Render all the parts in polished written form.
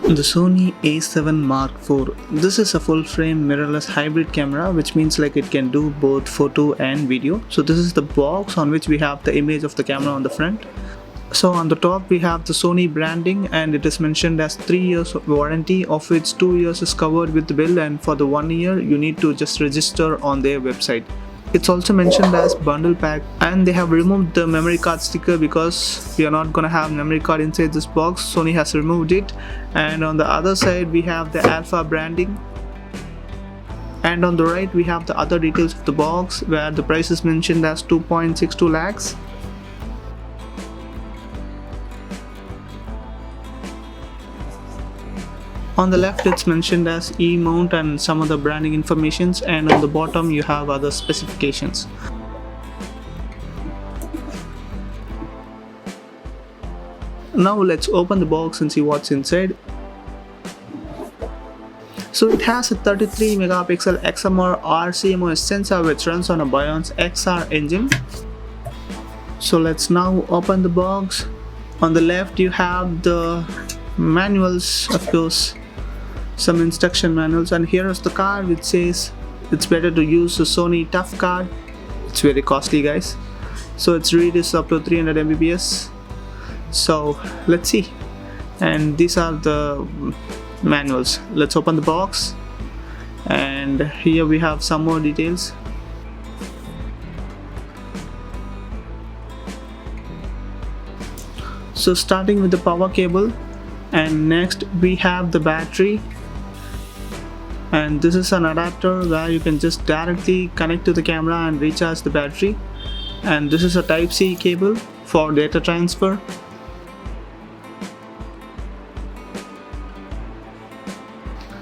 The Sony A7 Mark IV. This is a full-frame mirrorless hybrid camera, which means like it can do both photo and video. So this is the box on which we have the image of the camera on the front. So on the top we have the Sony branding, and it is mentioned as 3 years of warranty, of which 2 years is covered with the bill, and for the 1 year you need to just register on their website. It's also mentioned as bundle pack, and they have removed the memory card sticker because we are not gonna have memory card inside this box. Sony has removed it. And on the other side we have the Alpha branding, and on the right we have the other details of the box, where the price is mentioned as 2.62 lakhs. On the left it's mentioned as E-mount and some other branding informations, and on the bottom you have other specifications. Now let's open the box and see what's inside. So it has a 33 megapixel XMR RCMOS sensor which runs on a Bion's XR engine. So let's now open the box. On the left you have the manuals, of course, some instruction manuals, and here is the card which says it's better to use the Sony Tough card. It's very costly, guys. So its read is up to 300 Mbps. So let's see, and these are the manuals. Let's open the box, and here we have some more details. So starting with the power cable, and next we have the battery, and this is an adapter where you can just directly connect to the camera and recharge the battery. And this is a Type-C cable for data transfer.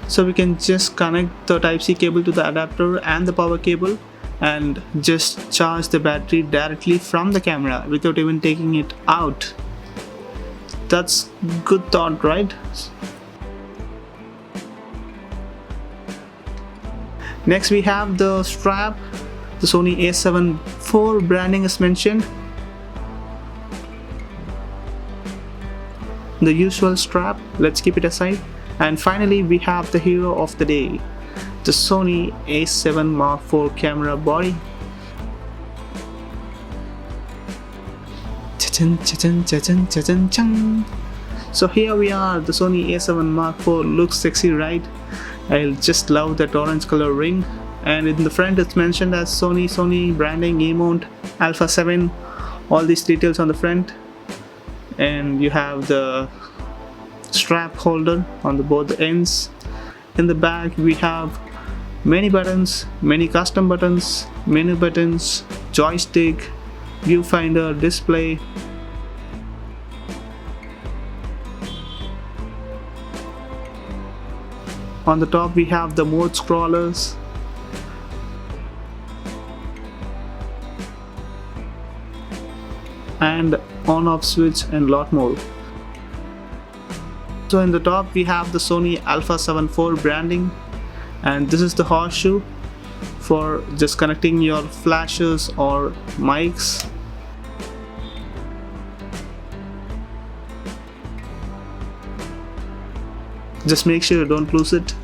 So we can just connect the Type-C cable to the adapter and the power cable and just charge the battery directly from the camera without even taking it out. That's good thought, right? Next we have the strap. The Sony A74 branding is mentioned. The usual strap, let's keep it aside. And finally we have the hero of the day, the Sony A7 Mark IV camera body. So here we are, the Sony A7 Mark IV looks sexy, right? I just love that orange color ring, and in the front it's mentioned as Sony branding, E-mount, Alpha 7, all these details on the front. And you have the strap holder on both ends. In the back we have many buttons, many custom buttons, menu buttons, joystick, viewfinder, display. On the top we have the mode scrollers. And on-off switch and lot more. So in the top we have the Sony Alpha 74 branding, and this is the horseshoe for just connecting your flashes or mics. Just make sure you don't lose it.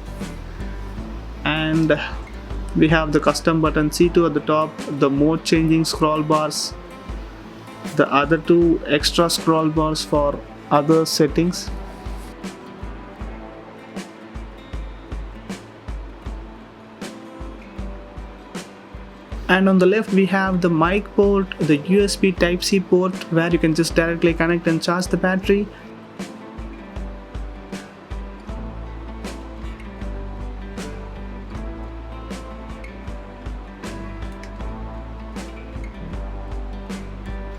And we have the custom button C2 at the top, the mode changing scroll bars, the other two extra scroll bars for other settings. And on the left we have the mic port, the USB Type-C port where you can just directly connect and charge the battery.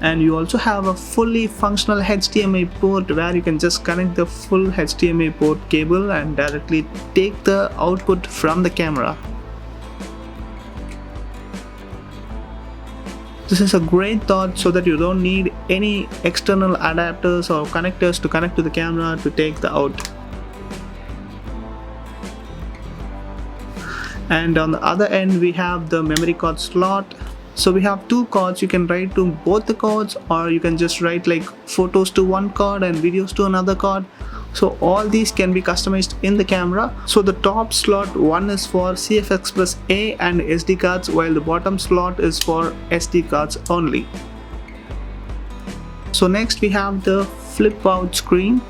And you also have a fully functional HDMI port where you can just connect the full HDMI port cable and directly take the output from the camera. This is a great thought so that you don't need any external adapters or connectors to connect to the camera to take the out. And on the other end we have the memory card slot. So we have two cards. You can write to both the cards, or you can just write like photos to one card and videos to another card, So all these can be customized in the camera. So the top slot one is for CF Express A and SD cards, while the bottom slot is for SD cards only. So next we have the flip out screen.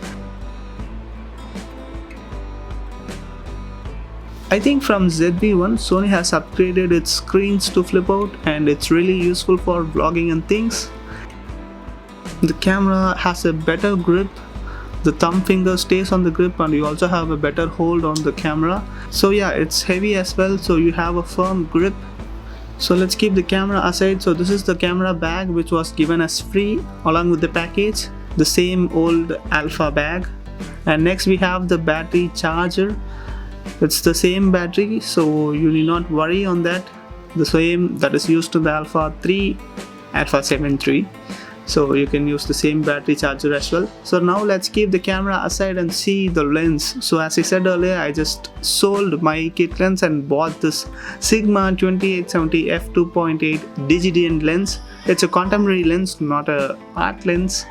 I think from ZV-1 Sony has upgraded its screens to flip out, and it's really useful for vlogging and things. The camera has a better grip. The thumb finger stays on the grip and you also have a better hold on the camera. So yeah, it's heavy as well, so you have a firm grip. So let's keep the camera aside. So this is the camera bag which was given as free along with the package, the same old Alpha bag. And next we have the battery charger. It's the same battery, so you need not worry on that. The same that is used to the Alpha 3, Alpha 73. So you can use the same battery charger as well. So now let's keep the camera aside and see the lens. So as I said earlier, I just sold my kit lens and bought this Sigma 2870 f2.8 DigiDN lens. It's a contemporary lens, not a art lens.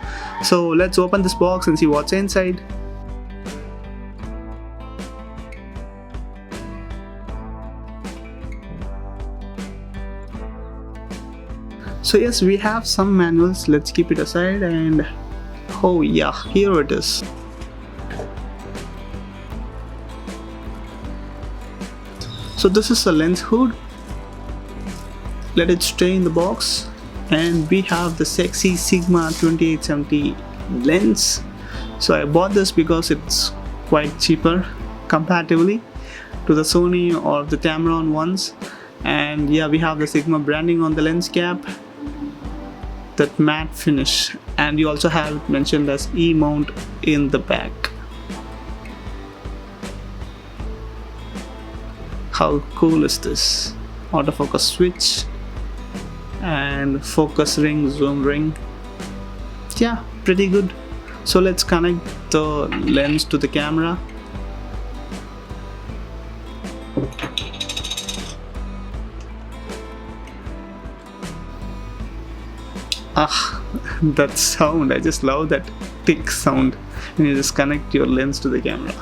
So let's open this box and see what's inside. So yes, we have some manuals. Let's keep it aside, and oh yeah, here it is. So this is a lens hood. Let it stay in the box, and we have the sexy Sigma 2870 lens. So I bought this because it's quite cheaper comparatively to the Sony or the Tamron ones. And yeah, we have the Sigma branding on the lens cap, that matte finish, and you also have it mentioned as E-mount in the back. How cool is this? Autofocus switch and focus ring, zoom ring. Yeah, pretty good. So let's connect the lens to the camera. Ah, that sound, I just love that tick sound when you just connect your lens to the camera.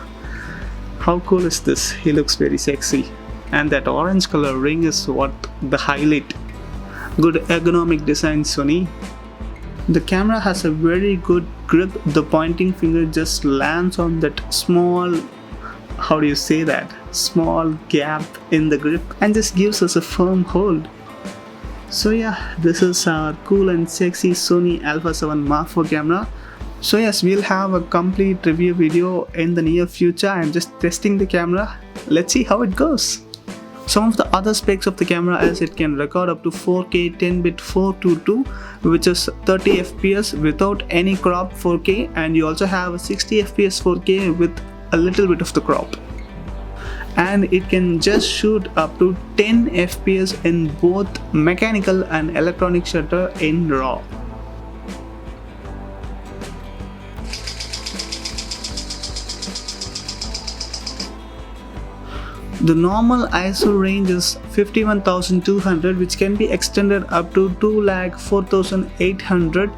How cool is this? He looks very sexy, and that orange color ring is what the highlight. Good ergonomic design, Sony. The camera has a very good grip. The pointing finger just lands on that small, how do you say that, small gap in the grip and just gives us a firm hold. So yeah, this is our cool and sexy Sony Alpha 7 Mark IV camera. So yes, we'll have a complete review video in the near future. I'm just testing the camera. Let's see how it goes. Some of the other specs of the camera is it can record up to 4K 10-bit 422, which is 30 FPS without any crop 4K, and you also have a 60 FPS 4K with a little bit of the crop. And it can just shoot up to 10 FPS in both mechanical and electronic shutter in RAW. The normal ISO range is 51,200, which can be extended up to 2,04,800.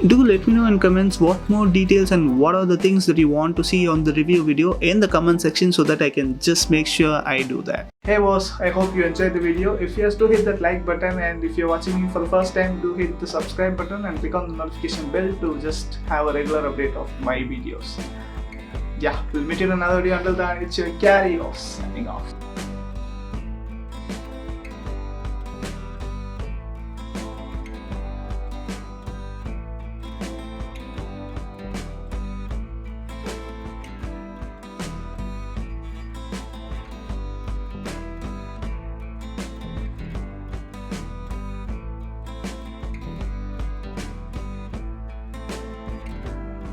Do let me know in comments what more details and what are the things that you want to see on the review video in the comment section, so that I can just make sure I do that. Hey boss, I hope you enjoyed the video. If yes, do hit that like button, and if you're watching me for the first time, do hit the subscribe button and click on the notification bell to just have a regular update of my videos. Yeah, we'll meet you in another video. Until then, it's your Kario signing off.